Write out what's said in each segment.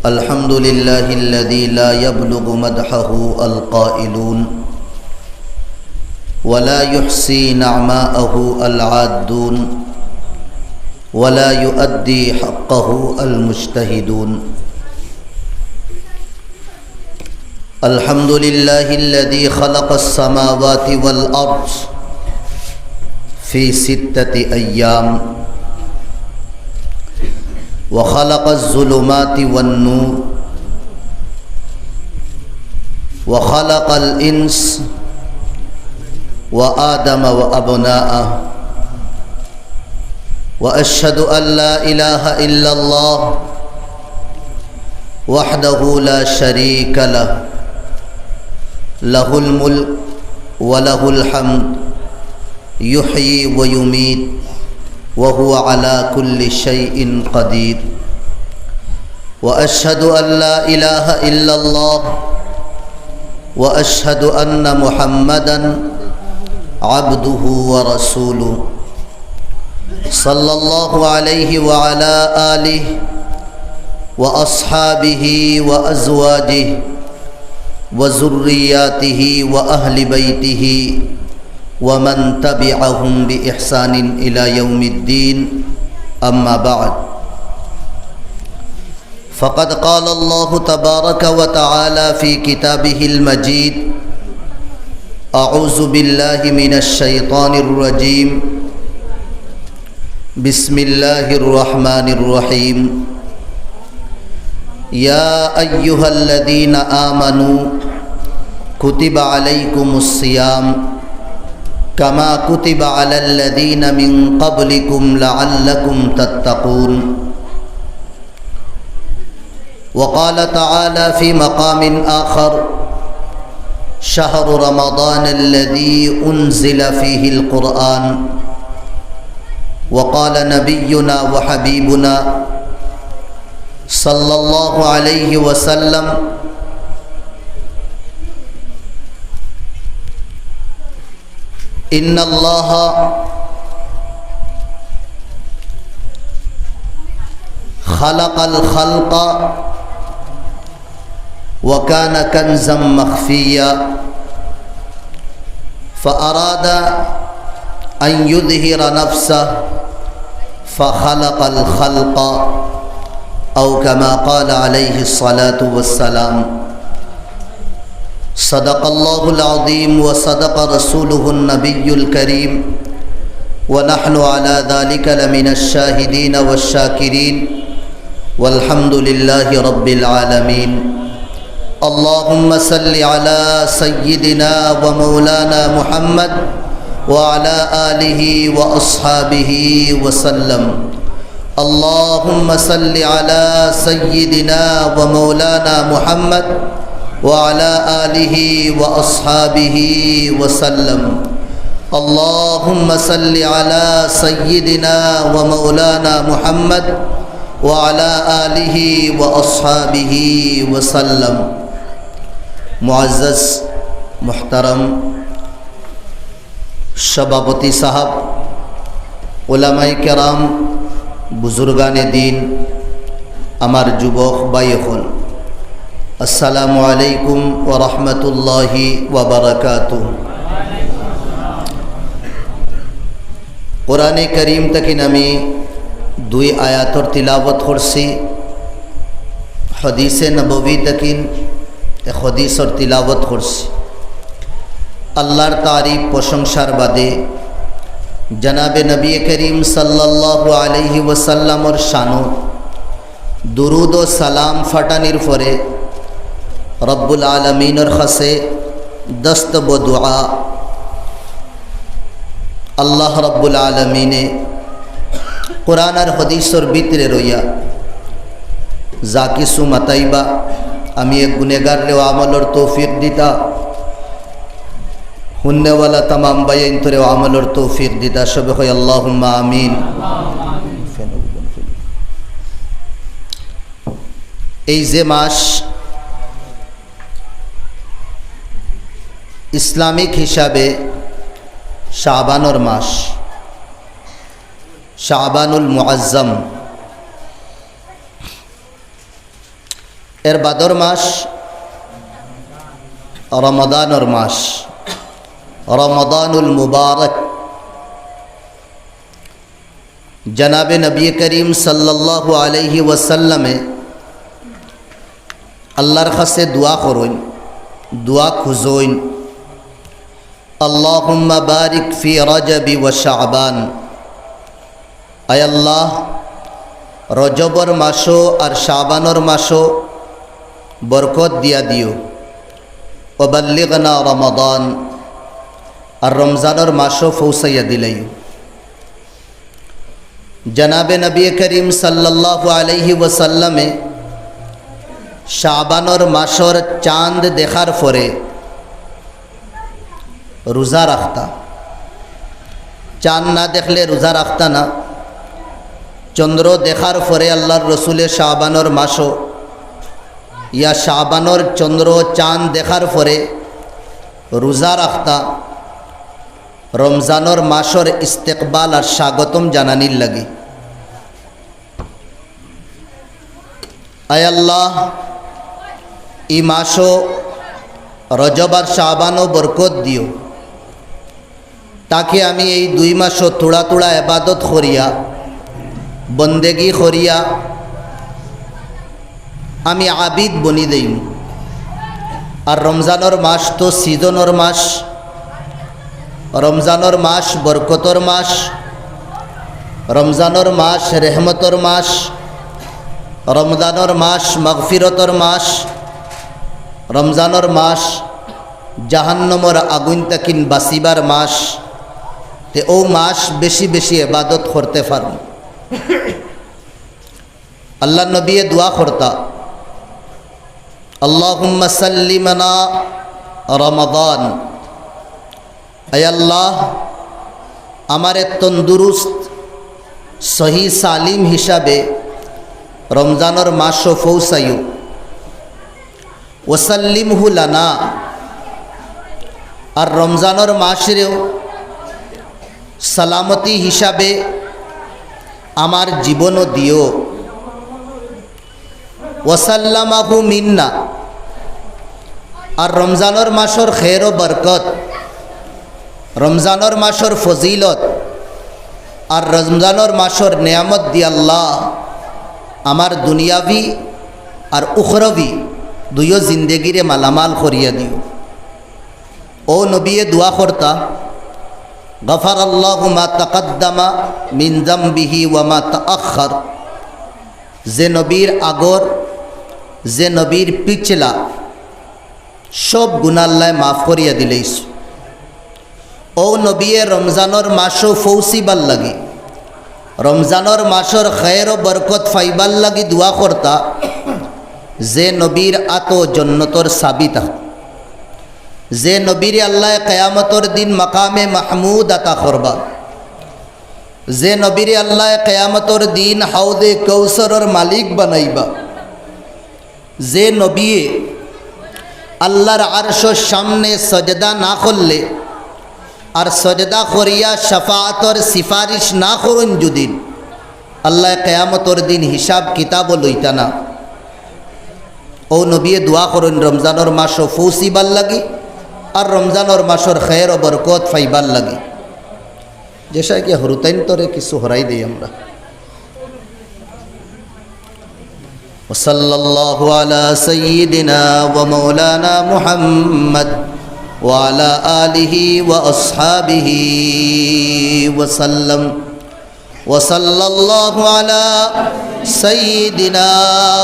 अल्हम्दुलिल्लाहिल्लज़ी ला यब्लुगु मदहहु अलक़ाइलून वला युहसी नअमाअहु अलआद्दून वला युअद्दी हक़्क़हु अलमुज्तहिदून। अल्हम्दुलिल्लाहिल्लज़ी ख़लक़स्समावाति वल अर्ज़ फ़ी सित्तति अय्याम व ख़लक़ज़्ज़ुलुमाति वन्नूर व ख़लक़ल इंस व आदम व अबनाअह व अश्हदु अल्ला इलाहा इल्लल्लाह वहदहु ला शरीक लह लहुल मुल्क व लहुल हम्द युहयी व युमीत व हुवा अला कुल्लि शैइन क़दीर व अश्हदु अल्ला इलाहा इल्लल्लाह व अश्हदु अन्न मुहम्मदन अब्दुहु व रसूलुहु सल्लल्लाहु अलैहि व अला आलिहि व अस्हाबिहि व अज़वाजिहि व ज़ुर्रिय्यातिहि व अहलि बैतिहि व मन तबिअहुम बि इहसानिन इला यौमिद्दीन अम्मा बअद फ़क़द क़ाल अल्लाहु तबारक व तआला फ़ी किताबिहिल मजीद अऊज़ु बिल्लाहि मिनश शैतानिर रजीम बिस्मिल्लाहिर रहमानिर रहीम या अय्युहल्लज़ीना आमनू कुतिबा अलैकुमुस्सियाम कमा कुतिबा अलल्लज़ीना मिन क़ब्लिकुम लअल्लकुम तत्तक़ून। वक़ाल तआला फ़ी मक़ामिन आख़र शहरु रमज़ानल्लज़ी उन्ज़िल फ़ीहिल क़ुरआन वक़ाल नबियुना व हबीबुना सल्लल्लाहु अलैहि वसल्लम इन्नल्लाह खलक़ल खल्क़ व कान कंज़म मख़फ़िया फ़अराद अन युज़हिर नफ़्सह फ़ख़लक़ल खल्क़ औ कमा क़ाल अलैहिस्सलातु वस्सलाम। सदक़ल्लाहुल अज़ीम व सदक़ रसूलुहुन नबियुल करीम व नहनु अला ज़ालिका लमिनश शाहिदीन वश्शाकिरीन वल्हम्दुलिल्लाहि रब्बिल आलमीन। अल्लाहुम्मा सल्लि अला सय्यिदिना व मौलाना मुहम्मद व अला आलिहि व अस्हाबिहि वसल्लम। अल्लाहुम्मा सल्लि अला सय्यिदिना व मौलाना मुहम्मद व अला आलिहि व अस्हाबिहि वसल्लम। अल्लाहुम्मा सल्लि अला सय्यिदिना व मौलाना मुहम्मद व अला आलिहि व अस्हाबिहि वसल्लम। मुअज़्ज़ज़ मुहतरम सभापति साहब, उलमाए केराम, बुजुर्गाने दीन, आमार जुबक भाईहल, अस्सलामु आलैकुम व रहमतुल्लाहि व बाराकातुहु। कुराने करीम तकिन आमी दुई आयातर तिलावत करছি, हदीसे नबवी तकिन एक हदीसर तिलावत करছি। अल्लाहर तारीफ प्रशंसार बादे जनाबे नबी करीम सल्लल्लाहु अलैहि वसल्लमर शानो दुरूद व सलाम फाटानिर फरे रब्बुल आलमीनर खासे दस्त व दुआ अल्लाह रब्बुल आलमीने कुरान और हदीसर भितरे रइया जा किछु माताइबा आमी एक गुनेगार ले आमलर तौफीक दिता, हुन्ने वाला तमाम भाईन तोरे आमलर तौफीक दिता। सब कहे अल्लाहुम्मा आमीन। এই যে মাস ইসলামিক হিসাবে শাবানুর মাস, শাবানুল মুআজ্জম এর বাদর মাস রমাদানের মাস, রমাদানুল মুবারক। জনাবে নবী করিম সাল্লাল্লাহু আলাইহি ওয়াসাল্লামে আল্লাহর কাছে দোয়া করুন, দোয়া খুঁজুন, আল্লাহুম্মা বারিক ফি রজবি ওয়া শাবান। আয় আল্লাহ, রজবর মাসও আর শাবানর মাসও বরকত দিয়া দিও। ও বাল্লিগনা রমাদান, আর রমজানের মাসও পৌঁছাইয়া দিলাইও। জনাবে নবী করিম সাল্লাল্লাহু আলাইহি ওয়াসাল্লামে শাবানর মাসর চাঁদ দেখার পরে রোজা রাখতা। চাঁদ না দেখলে রোজা রাখতা না। চন্দ্র দেখার পরে আল্লাহর রসুলের শাবানর মাসও ইয়া শাবানর চন্দ্র চাঁদ দেখার পরে রোজা রাখতা, রমজানর মাসর ইস্তেকবাল আর স্বাগতম জানানির লাগে। আয় আল্লাহ, ই মাসও রজব আর শাবানও বরকত দিও, তাকে আমি এই 2 মাসও তোড়া তোড়া ইবাদত করিয়া বন্দেগি করিয়া আমি আবিদ বনি দেই। আর রমজানের মাস তো সিজনের মাস, রমজানের মাস বরকতর মাস, রমজানের মাস রেহমতর মাস, রমজানের মাস মাগফিরতর মাস, রমজানের মাস জাহান্নমর আগুন তাকিন বাসিবার মাস। তে ও মাস বেশি বেশি ইবাদত করতে পারব। আল্লাহ নবী দোয়া করতা, আল্লাহুম্মা সাল্লিমনা রমাদান। আয় আল্লাহ, আমারে তন্দুরুস্ত সহি সালিম হিসাবে রমজানের মাসও পৌঁছাইও। ওয়াসাল্লিমহু লানা, আর রমজানের মাসেও সালামতি হিসাবে আমার জীবনও দিও। ওয়াসাল্লামাহু মিন্না, আর রমজানের মাসর খের ও বরকত, রমজানের মাসর ফজিলত আর রমজানের মাসর নিয়ামত দিয়ে আল্লাহ আমার দুনিয়াবি আর উখরবি দুইও জিন্দেগিরে মালামাল করিয়া দিও। ও নবীয়ে দোয়া করতা, গফার আল্লাহু মা তাকাদ্দামা মিন যামবিহি ওয়া মা তাআখার। যে নবীর আগর, যে নবীর পিছলা সব গুনাহ আল্লাহ মাফ করিয়া দিলেইস। ও নবীয়ে রমজানের মাসও ফৌসিবার লাগি, রমজানের মাসর খের ও বরকত ফাইবার লাগি দোয়া করতা, যে নবীর আতো জন্নতর সাবিতা, যে নবীর আল্লাহ কিয়ামতর দিন মাকামে মাহমুদ আতা করবা, যে নবীর আল্লাহ কিয়ামতর দিন হাউদে কৌসরর মালিক বানাইবা, যে নবী আল্লাহর আরশের সামনে সজদা না করলে আর সজদা করিয়া শাফাআতর সিফারিশ না করুন যদি আল্লাহ কিয়ামতর দিন হিসাব কিতাবও লইতা না। ও নবী দোয়া করুন রমজানের মাসও ফৌসিবার লাগি আর রমজানের মাসর খের ও বরকত ফাইবার লাগি। যেসা কি হরুতাইন তরে কিছু হরাই দেই আমরা। ওয়াসাল্লাল্লাহু আলা সাইয়্যিদিনা ওয়া মাওলানা মুহাম্মদ ওয়া আলা আলিহি ওয়া আসহাবিহি ওয়া সাল্লাম। ওয়াসাল্লাল্লাহু আলা সাইয়্যিদিনা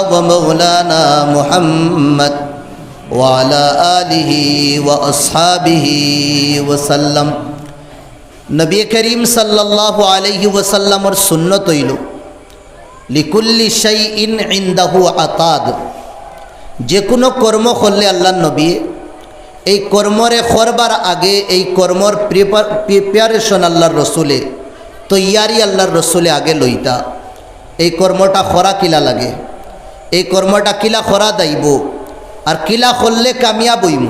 ওয়া মাওলানা মুহাম্মদ ওয়া আলা আলিহি ওয়া আসহাবিহি ওয়া সাল্লাম। নবী করিম সাল্লাল্লাহু আলাইহি ওয়াসাল্লামর সুন্নত হইল লিকুল্লি শাইইন ইনদাহু আতাদ। যে কোনো কর্ম করলে আল্লাহ নবী এই কর্মরে করবার আগে এই কর্মর প্রিপারেশন আল্লাহর রসুলে তৈয়ারি আল্লাহর রসুলে আগে লইতা। এই কর্মটা খরা কিলা লাগে, এই কর্মটা কিলা খরা দাইব আর কিলা করলে কামিয়াব হইম,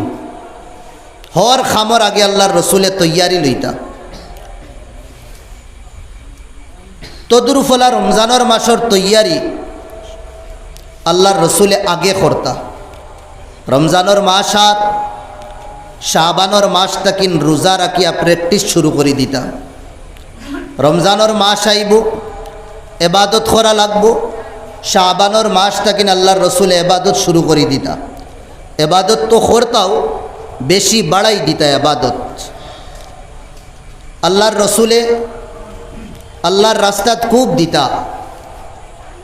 হর খামর আগে আল্লাহর রসুলে তৈয়ারি লইতা। তদুরফলা রমজানের মাসর তৈয়ারি আল্লাহর রসুলে আগে করতা। রমজানোর মাস আর শাবানোর মাস তাকিন রোজা রাখিয়া প্র্যাকটিস শুরু করে দিতা। রমজানোর মাস আইব, এবাদত করা লাগবো। শাবানোর মাস তাকিন আল্লাহর রসুলে এবাদত শুরু করে দিতা। এবাদত তো করতাও, বেশি বাড়াই দিতা এবাদত। আল্লাহর রসুলে আল্লাহর রাস্তাত খুব দিতা।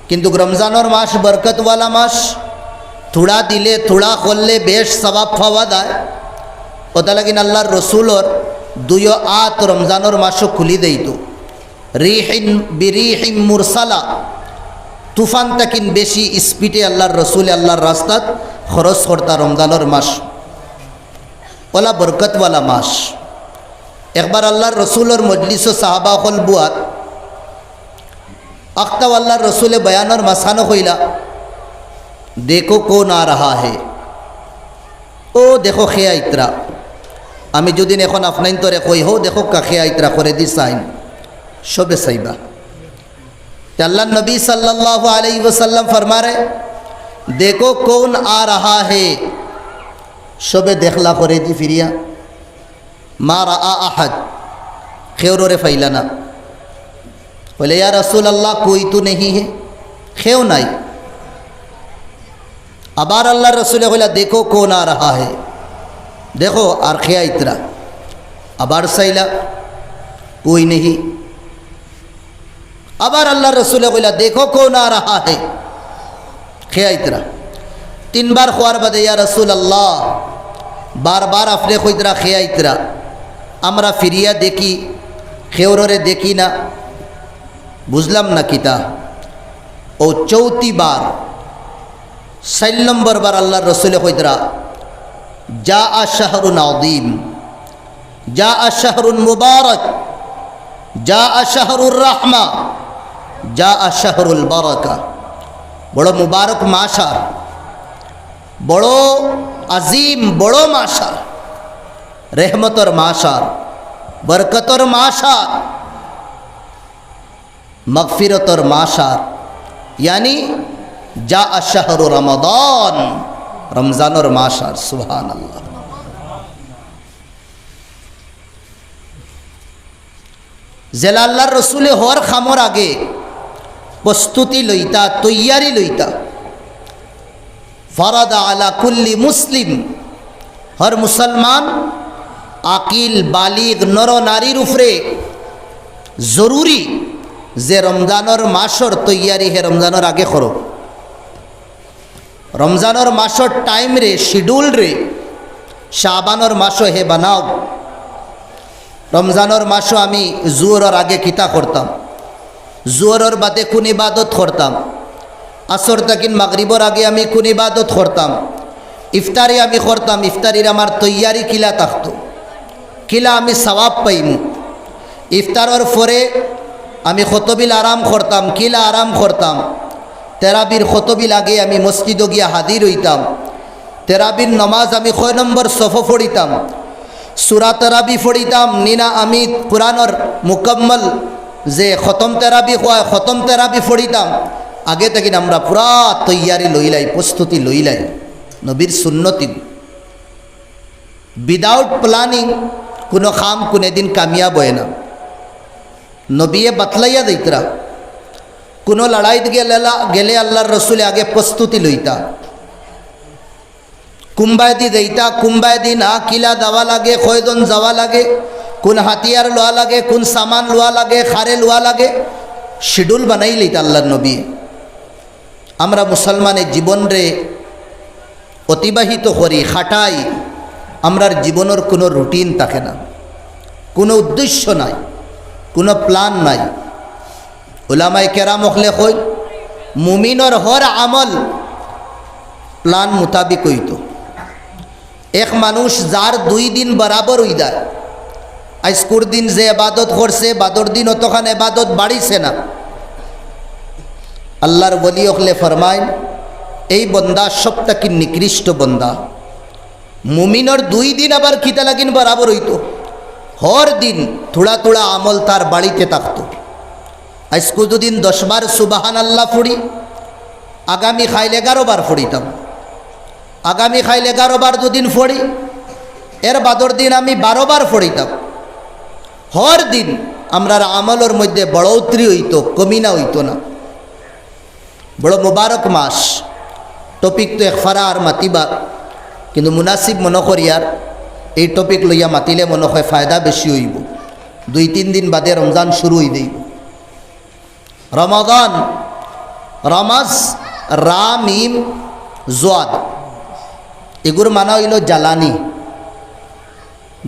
কিন্তু রমজানোর মাস বরকতওয়ালা মাস, থোড়া দিলে থোড়া করলে বেশ সওয়াব পাওয়া যায়। ওটা লাগিন আল্লাহর রসুলর দুইও আত রমজানোর মাসও খুলি দিত। রিহিন বিরিহিন মুরসালা, তুফান তাকিন বেশি স্পিডে আল্লাহর রসুলে আল্লাহর রাস্তাত খরচ করতা। রমজানোর মাস ওলা বরকতওয়ালা মাস। একবার আল্লাহর রসুলর মজলিস ও সাহাবা হল বুয়াত আখতাও আল্লাহর রসুলে বয়ানোর মাসানো হইলা, দেখো কোন আ রাহা হে, ও দেখো খেয়া ইতরা। আমি যদিন এখন আপনাইন তরে কই হো দেখো কা খেয়া ইতরা করে দি সাইন সবে সাইবা। আল্লাহ নবী সাল্লাল্লাহু আলাইহি ওয়াসাল্লাম ফরমা রে, দেখো কোন আ রাহা হে, সবে দেখলা করে দি ফিরিয়া। মা রা আহাদ, খেউরে ফাইলা না। বলে ইয়া রসুল আল্লাহ কোই তো নেই হে, খেও নাই। আবার আল্লাহ রসুলে বলে দেখো কোন আ রাহা হে, দেখো আর খেয়া ইতরা। আবার সাইলা, কোই নেই। আবার আল্লাহ রসুলে বলে দেখো কোন আ রাহা হে, খেয়া ইতরা। তিনবার খোয়ার বাদে ইয়া রসুল আল্লাহ, বারবার আপনি কইতরা খেয়া ইতরা, আমরা ফিরিয়া দেখি খেউরে দেখি না। বুঝলাম না কিতা। ও চৌথি বার ৪ নম্বর বার আল্লাহর রসুলে কইতরা, যা আ শাহরুন আযীম, যা আ শাহরুন মুবারক, যা আ শাহরুর রাহমা, যা আ শাহরুল বারাকা। বড় মুবারক মাস, বড় আজিম, বড় মাস, রহমতর মাস, বরকতর মাস, মগফিরতর মাস। यानी যা শাহরু রমাদান, রমজানোর মাস। আর সুবহানাল্লাহ। জেলা আল্লাহর রসুলে হওয়ার খামর আগে প্রস্তুতি লইতা, তৈয়ারি লইতা। ফরাদা আলা কুল্লি মুসলিম, হর মুসলমান আকিল বালিগ নর নারীর উপরে জরুরি যে রমজানোর মাসর তৈয়ারি হে রমজানোর আগে করো। রমজানোর মাসর টাইম রে, শিডিউল রে শাবানোর মাসও হে বানাও। রমজানোর মাসও আমি জোহরের আগে কিতা করতাম, জোহরের বাদে কোন ইবাদত করতাম, আসর তাকিন মাগরিবর আগে আমি কোন ইবাদত করতাম, ইফতারি আমি করতাম, ইফতারির আমার তৈয়ারি কিলা থাকতো, কিলা আমি সওয়াব পাইমু। ইফতারের পরে আমি খতবিল আরাম করতাম, কিলা আরাম করতাম। তেরাবির খতবিল আগে আমি মসজিদে গিয়া হাজির হইতাম। তেরাবির নমাজ আমি ৬ নম্বর সফ পড়িতাম, সূরা তেরাবি পড়িতাম। নিনা আমি কুরআনের মুকম্মল যে খতম তেরাবি হয়, খতম তেরাবি পড়িতাম। আগে থেকে আমরা পুরা তৈয়ারি লইলাই, প্রস্তুতি লইলাই। নবীর সুন্নতি। উইদাউট প্ল্যানিং কোনো কাম কোনোদিন কামিয়াব হয় না। নবিয়ে বাতলাইয়া দিতরা, কোনো লড়াইত গেলে আল্লাহর রসুলে আগে প্রস্তুতি লইতা। কুম্বায় দি দেইতা, কুম্বায় দি না কিলা দেওয়া লাগে, কয়জন যাওয়া লাগে, কোন হাতিয়ার লোয়া লাগে, কোন সামান লোয়া লাগে, খারে লোয়া লাগে, শিডিউল বানাই লইতা আল্লাহর নবী। আমরা মুসলমানের জীবন রে অতিবাহিত করি, খাটাই, আমরার জীবনের কোনো রুটিন থাকে না, কোনো উদ্দেশ্য নাই, কোনো প্ল্যান নাই। উলামায়ে কেরাম হলে কই মুমিনর হর আমল প্ল্যান মোতাবিক হইতো। এক মানুষ যার 2 দিন বরাবর হই যায়, আজকুর দিন যে ইবাদত করছে বাদর দিন অতখান ইবাদত বাড়িছে না। আল্লাহর ওলি হলে ফরমায় এই বন্দা সবটাকে নিকৃষ্ট বন্দা। মুমিনর 2 দিন আবার খিতা লাগিন বরাবর হইতো, হর দিন থোড়া থোড়া আমল তার বাড়িতে থাকতো। আজকে দুদিন 10 বার সুবহানাল্লাহ পড়ি, আগামী খাইল 11 বার ফড়িতাম। আগামী খাইল 11 বার দুদিন ফড়ি, এর বাদর দিন আমি 12 বার ফড়িতাম। হর দিন আমরার আমলের মধ্যে বড়ৌত্রী হইতো, কমিনা হইতো না। বড় মুবারক মাস। টপিক তো এক ফারা আর মাতিবার, কিন্তু মুনাসিব মনে করি আর এই টপিক লইয়া মাতিলে মনে হয় ফায়দা বেশি হইব। 2-3 দিন বাদে রমজান শুরু হয়ে দেব। রমাদান, রমাজ, রামিম জোয়াদ, এগুর মানা হইল জ্বালানি।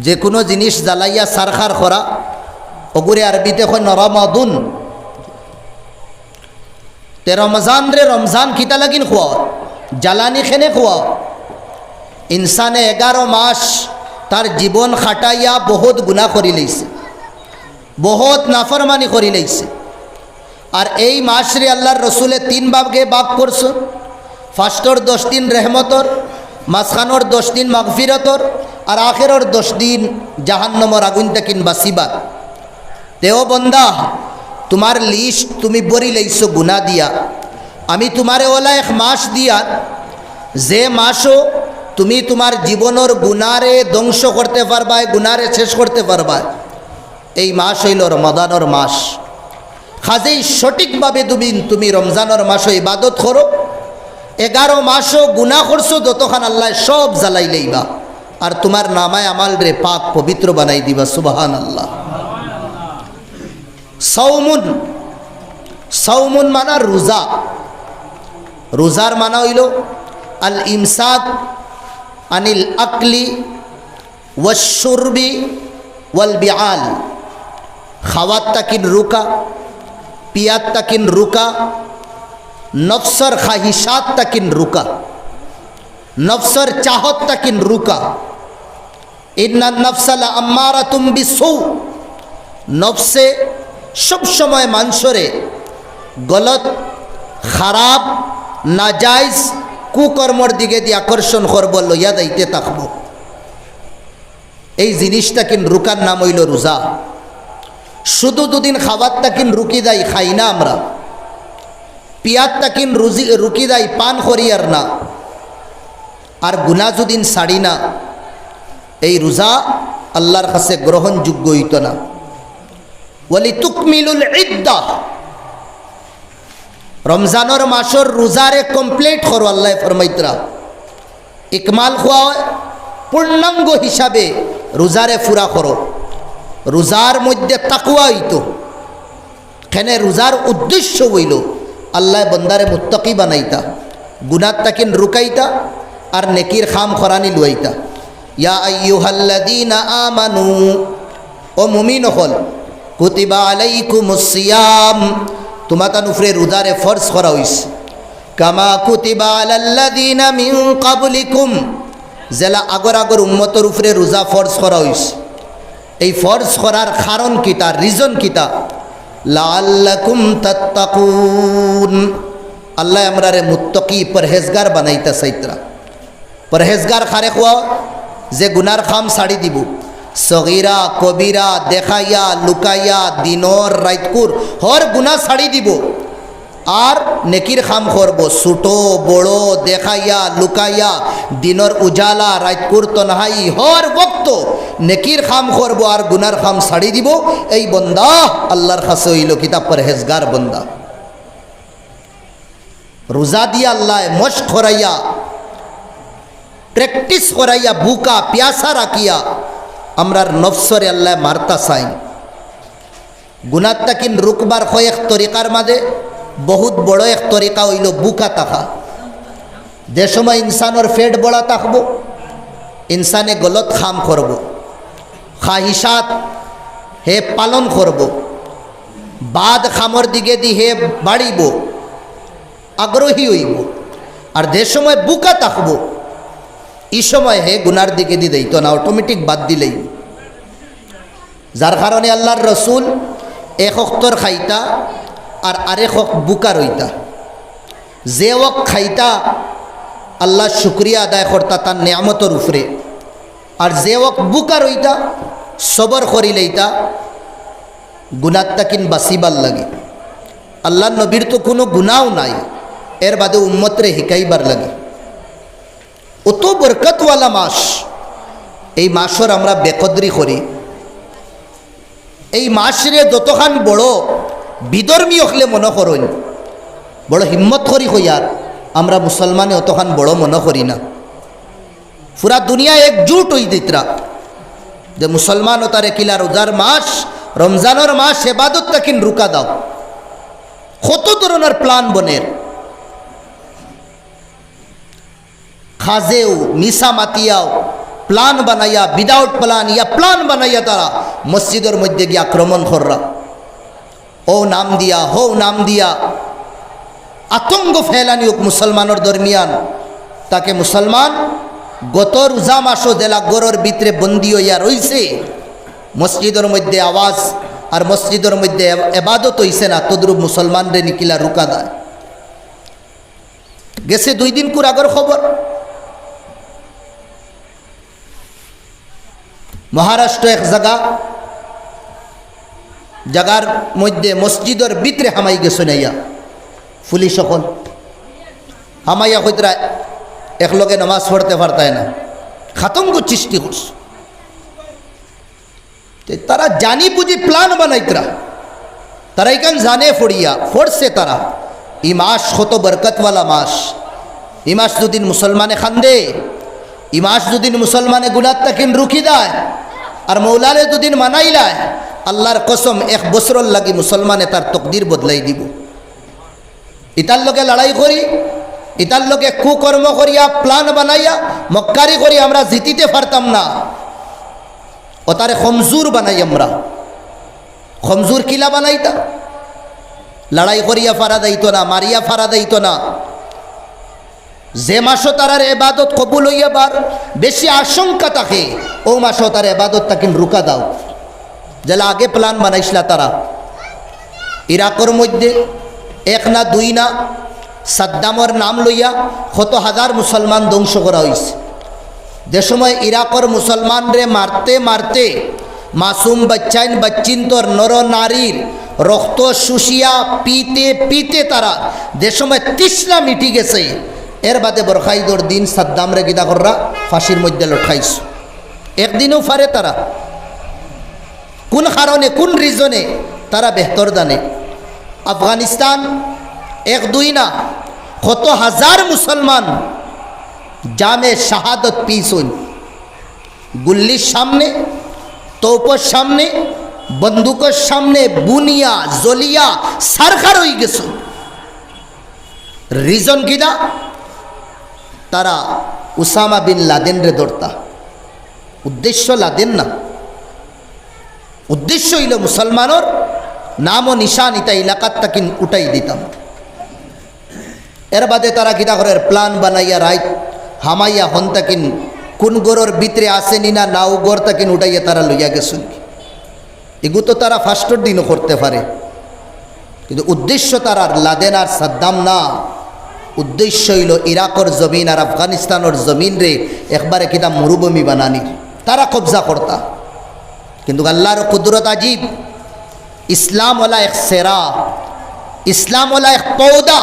যে কোনো জিনিস জ্বালাইয়া সারখার করা, ওগুরে আরবিতে হয় রমাদুন। তে রমজান রে রমজান কিতা লাগিন খোয়া, জ্বালানি খেনে খোয়া। ইনসানে 11 মাস তার জীবন খাটাইয়া বহুত গুনাহ করি লইছে, বহুত নাফরমানি করি লইছে। আর এই মাসরে আল্লাহর রসুলে 3 ভাগে ভাগ করছে। ফার্স্টর 10 দিন রেহমতর, মাঝখানোর 10 দিন মাগফিরতর, আর আখেরর 10 দিন জাহান্নামর আগুন তাকিন বাসিবার। তেও বন্দা, তোমার লিস্ট তুমি বরি লইছো গুনাহ দিয়া। আমি তোমারে ওলা এক মাস দিয়া, যে মাসও তুমি তোমার জীবনের গুনারে ধ্বংস করতে পারবা, গুনারে শেষ করতে পারবা, এই মাস হইল রমাদানের মাস। খাজেই সঠিকভাবে তুমি রমজানের মাসও ইবাদত করো। 11 মাসও গুনাহ করছো, যতখান আল্লাহ সব জ্বালাই লইবা, আর তোমার নামায় আমাল রে পাক পবিত্র বানাই দিবা। সুবহানাল্লাহ। সাওমুন, সাওমুন মানা রোজা। রোজার মানা হইল আল ইমসাক আনিল আকলি ওয়াশুরবি ওয়াল বিআল। খাওয়াত তাকিন রুকা, পিয়াত তাকিন রুকা, নফসর খাহিসাত তাকিন রুকা, নফসর চাহত তাকিন রুকা। ইন্নান নফসালা আম্মারাতুম বিসু। নফসে সব সময় মানুষরে গলত, খারাপ, নাজাইজ, কুকর্মর দিকে দিয়ে আকর্ষণ করব, লইয়া যাইতে থাকবো। এই জিনিসটা কিন রুকার নাম হইল রোজা। শুধু দুদিন খাবার তাকিন রুকি দেয়, খাই না আমরা। পিয়াত তাকিন রুকি দেয়, পান করিয়ার না। আর গুনা যদিন ছাড়ি না, এই রোজা আল্লাহর কাছে গ্রহণযোগ্য হইত না। ওয়ালি তুকমিলুল ইদ্দাহ। রমজানের মাসের রোজারে কমপ্লিট করো, আল্লাহ ফরমাইতরা ইকমাল খোয়া, পূর্ণাঙ্গ হিসাবে রোজারে ফুরা করো। রোজার মধ্যে তাকওয়া হইতো। কেনে রোজার উদ্দেশ্য হইল আল্লাহ বন্দারে মুত্তাকি বানাইতা, গুনাহ তাকিন রুকাইতা, আর নেকির খাম খরানি লুয়াইতা। ইয়া আইয়ুহাল্লাযীনা আমানু, ও মুমিন হল, কুতিবা আলাইকুমুস সিয়াম, তোমাতান উফরে রোজারে ফরজ করা হইছে। কামা কুতিবা আলাল্লাযীনা মিন ক্বাবলিকুম, জেলা আগর আগর উম্মতর উফরে রোজা ফরজ করা হইছে। এই ফরজ করার কারণ কিতা, রিজন কিতা? লাআল্লাকুম তাত্তাকুন। আল্লাহ আমরারে মুত্তাকি পরহেজগার বানাইতা চাইতরা। পরহেজগার খারে খোয়া, যে গুনার খাম ছাড়ি দিব, সগীরা কবিরা দেখাইয়া লুকাইয়া দিনর রাইতকুর হর গুনাহ ছাড়ি দিব, আর নেকির খাম করব, ছোটো বড় দেখাইয়া লুকাইয়া দিনর উজালা রাইতকুর তনহাই হর বক্ত নেকির খাম করব, আর গুনার খাম ছাড়ি দিব। এই বন্দা আল্লাহর কাছে হইল কিতাব পরহেজগার বন্দা। রোজা দিয়া আল্লাহ মশক করাইয়া, প্র্যাকটিস করাইয়া, বুকা পিয়াসা রাখিয়া আমরার নফসরে আল্লাহ মারতা চাই। গুনাহ তাকিন রুকবার কয়েক তরিকার মাঝে বহুত বড় এক তরিকা হইল বুকা থাকা। যে সময় ইনসানোর ফেট বড়া থাকব, ইনসানে গলত খাম করব, খাহিসাত হে পালন করব, বাদ খামর দিকে দি হে বাড়িব, আগ্রহী হইব। আর যে সময় বুকা থাকব, এই সময় হে গুনার দিকে দি দেইত না, অটোমেটিক বাদ দিলেই। যার কারণে আল্লাহর রসুল এক অক্তর খাইতা আর আরেক বুকা রইতা। যে ওক খাইতা আল্লাহ শুক্রিয়া আদায় করতা তার নিয়ামতর উপরে, আর যে ওক বুকা রইতা সবর করি লইতা গুনাত তাকিন বাসিবার লাগে। আল্লাহ নবীর তো কোনো গুনাও নাই, এর বাদে উম্মতরে হিকাইবার লাগে। অত বরকতওয়ালা মাস, এই মাসর আমরা বেকদরি করি। এই মাসরে যতখান বড় বিধর্মী হলে মনে করুন, বড় হিম্মত করি হইয়ার আমরা মুসলমানে অতখান বড় মনে করি না। পুরা দুনিয়া একজুট হই দিতরা যে মুসলমান ও তারে কিলা রোজার মাস, রমজানের মাস, এবাদত তাকিন রুকা দাও। কত ধরনের প্ল্যান বনের, খাজেও মিসা মাতিয়াও প্ল্যান বানাইয়া, উইদাউট প্ল্যান ইয়া প্ল্যান বানাইয়া তারা মসজিদের মধ্যে গিয়ে আক্রমণ কররা। ও নাম দিয়া, হো নাম দিয়া আতঙ্ক ফেলানি হোক মুসলমানের দরমিয়ান। তাকে মুসলমান গত রোজা মাসও জেলা গরর ভিতরে বন্দি হইয়া রইছে, মসজিদের মধ্যে আওয়াজ আর মসজিদের মধ্যে এবাদত হইছে না, তদ্রুপ মুসলমানরে নিকিলা রুকা দেয়। গেছে 2 দিন কুর আগর খবর, মহারাষ্ট্র এক জায়গার মধ্যে মসজিদের ভিতরে হামাই গেছে নাইয়া, পুলিশ সকল হামাইয়া হইতরা একলগে নামাজ পড়তে পারতায় না, খাতঙ্গ সৃষ্টি করছে। তারা জানি বুঝি প্ল্যান বানাইতরা, তারা এখান জানে ফড়িয়া ফড়ছে তারা। এই মাস কত বরকতওয়ালা মাস। এই মাস দুদিন মুসলমানে খান্দে, এই মাস দুদিন মুসলমানে গুনাত তাকিন রুখি দেয়, আর মৌলারে দুদিন মানাইলায়, আল্লাহর কসম 1 বছর লাগি মুসলমানে তার তকদির বদলাই দিব। ইতার লোকে লড়াই করি, ইতার লোকে কুকর্ম করিয়া প্ল্যান বানাইয়া মক্কারি করি আমরা জিতিতে পারতাম না। ও তারে খমজুর বানাই, আমরা খমজুর কিলা বানাইতা, লড়াই করিয়া ফারা যাইত না, মারিয়া ফারা যাইত না। যে মাসও তারার এবাদত কবুল হইয়া বার বেশি আশঙ্কা থাকে, ও মাসও তার এবাদত তাকিন রুকা দাও। যেলা আগে প্ল্যান বানাইছিলা তারা। ইরাকর মধ্যে 1 না 2 না সাদ্দামর নাম লইয়া কত হাজার মুসলমান ধ্বংস করা হয়েছে। যে সময় ইরাকর মুসলমানরে মারতে মারতে মাসুম বাচ্চাইন বাচ্চিন্তর নর নারীর রক্ত শুষিয়া পিতে পিতে তারা যে সময় তৃষ্ণা মিটি গেছে, এর বাদে বরখাইদর দিন সাদ্দামরে গিদা কররা ফাঁসির মধ্যে লটকাইছ। একদিনও ফারে তারা, কোন কারণে কোন রিজনে তারা বেহতর জানে। আফগানিস্তান 1-2 না কত হাজার মুসলমান জামে শাহাদত পিছুন, গুল্লির সামনে, তোপর সামনে, বন্দুকের সামনে বুনিয়া জলিয়া সারখার হয়ে গেছে। রিজন কিনা, তারা উসামা বিন লাদেন রে ধরতা। উদ্দেশ্য লাদেন না, উদ্দেশ্য হইল মুসলমানের নাম ও নিশান ইতা এলাকাত তাকিন উঠাই দিতাম। এর বাদে তারা কিতা করে প্ল্যান বানাইয়া রাইত হামাইয়া হন তাকিন কোন গরর ভিতরে আসেনি না নাও গড় তাকিন উঠাইয়া তারা লইয়া গেছেন। এগু তো তারা ফার্স্টের দিনও করতে পারে, কিন্তু উদ্দেশ্য তারা লাদেন আর সাদ্দাম না। উদ্দেশ্য হইল ইরাকর জমিন আর আফগানিস্তানের জমিন রে একবারে কিতা মরুভূমি বানানি, তারা কবজা করতা। কিন্তু আল্লাহর কুদরত আজীব। ইসলাম ওলা এক সেরা, ইসলাম ওলা এক পৌধা,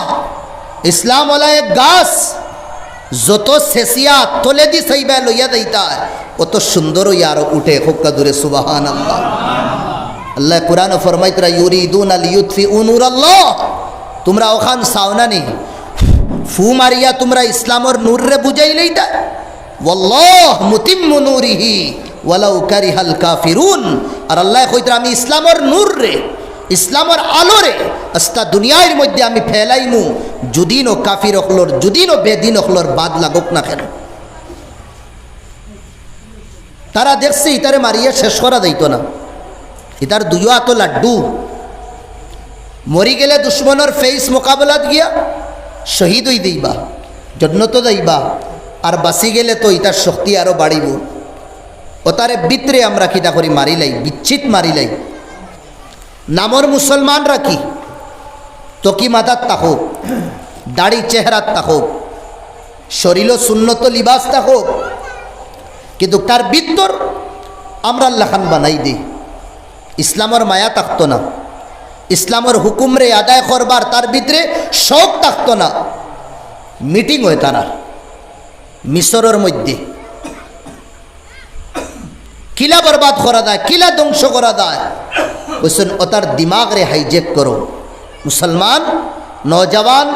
ইসলাম ওলা এক গাছ, যত শেষিয়া তোলে দি সাইবা লইয়া দিতা অত সুন্দর ইয়ার উঠে হোক্কা দূরে সুবহানাল্লাহ। আল্লাহ কুরআন ফরমাইতরা ইউরিদুনা লিইউতফিউ নূরাল্লাহ, তোমরা ওখান সাওনা নি ফু মারিয়া তোমরা ইসলামের নূর রে বুঝাই লইতা। ওয়াল্লাহ মুতিম্মু নূরিহি ওয়ালাউ কারিহাল কাফিরুন। আর আল্লাহ কইতরা আমি ইসলামের নূর রে, ইসলামের আলো রে আস্তা দুনিয়ার মধ্যে আমি ফেলাইমু, যদিনও কাফির হকলর যদিনও বেদিন হকলর বাদ লাগুক না কেন। তারা দেখছে ইতারে মারিয়া শেষ করা যাইত না, ইতার 2 হাত লাড্ডু। মরি গেলে দুশ্মনের ফেস মোকাবেলাত গিয়া শহীদ হই দিবা, জন্নত যাইবা, আর বাঁচি গেলে তো ইতার শক্তি আরও বাড়িব। ও তারে ভিতরে আমরা কিটা করি মারিলাই, বিচ্ছিত মারিলাই। নামর মুসলমান রাখি তকি মাথার তাহোক, দাড়ি চেহারাত তাহোক, শরীর সুন্নত লিবাস তাহোক, কিন্তু তার ভিতর আমরা আল্লাহান বানাই দিই। ইসলামের মায়া থাকতো না, ইসলামের হুকুম রে আদায় করবার তার ভিতরে শখ থাকতো না। মিটিং হয় তারা মিশরের মধ্যে, কিলা বরবাদ করা যায়, কিলা ধ্বংস করা যায়। বলছেন ও তার দিমাগ রে হাইজেক করো। মুসলমান নৌজওয়ান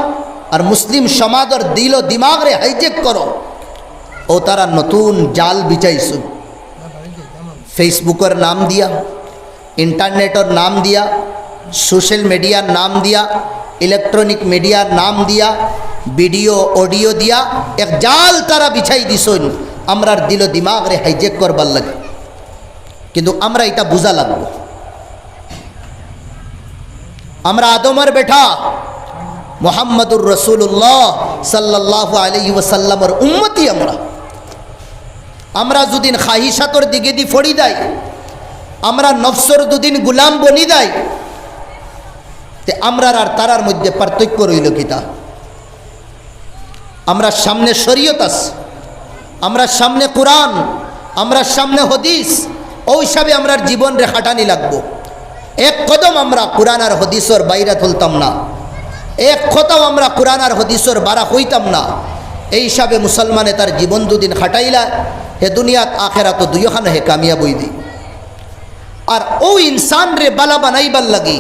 আর মুসলিম সমাজের দিল ও দিমাগ রে হাইজেক করো। ও তারা নতুন জাল বিছাইছ, ফেসবুকের নাম দিয়া, ইন্টারনেটের নাম দিয়া, সোশ্যাল মিডিয়ার নাম দিয়া, ইলেকট্রনিক মিডিয়ার নাম দিয়া, ভিডিও অডিও দিয়া এক জাল তারা বিছাই দিছন আমরার দিল দিমাগ রে হাইজেক করবার লাগে। কিন্তু আমরা এটা বুঝা লাগবো, আমরা আদমের বেটা মুহাম্মদুর রাসূলুল্লাহ সাল্লাল্লাহু আলাইহি ওয়াসাল্লামের উম্মতি। আমরা যদিন খাহিসাতর দিকে দি ফড়ি দেয়, আমরা নফসর দুদিন গুলাম বনি দেয়, তে আমরার আর তারার মধ্যে পার্থক্য রইল কিতা? আমরা সামনে শরীয়ত আছে, আমরা সামনে কোরআন, আমরা সামনে হাদিস, ওই হিসাবে আমরার জীবন রে খাটানি লাগবো। এক কদম আমরা কোরআন আর হাদিসের বাইরে তুলতাম না, এক কথাও আমরা কোরআন আর হাদিসের বারা হইতাম না। এই হিসাবে মুসলমানে তার জীবন দুদিন খাটাইলা, হে দুনিয়াত আখেরাত দুইখানে হে কামিয়াব হই দি। আর ও ইনসান রে বালা বানাইবার লাগি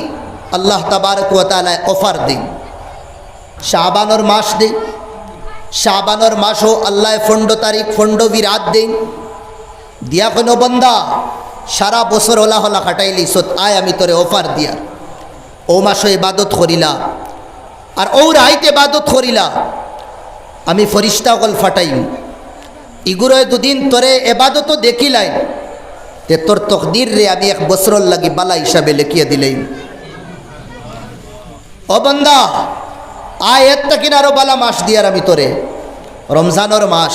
আল্লাহ তাবারক ওয়া তাআলা অফার দিন। শাবানোর মাস দিন, শাবানোর মাসও আল্লাহ 15 তারিখ 15 রাত দিন দিয়া কোনো বন্দা সারা বছর ওলা হলা খাটাইলি সত আয় আমি তোরে অফার দিয়া। ও মাসও ইবাদত করিলা আর ও রাইতে ইবাদত করিলা, আমি ফরিস্তা কল ফাটাইম ইগুরোয় দুদিন তোরে এবাদতও দেখিলাই, তে তোর তকদির রে আমি 1 বছর লাগি বালা হিসাবে লিখিয়ে দিলেই। ও বন্দা আয় এর তাকিন আরো বালা মাস দিয়ার আমি তোরে রমজানের মাস,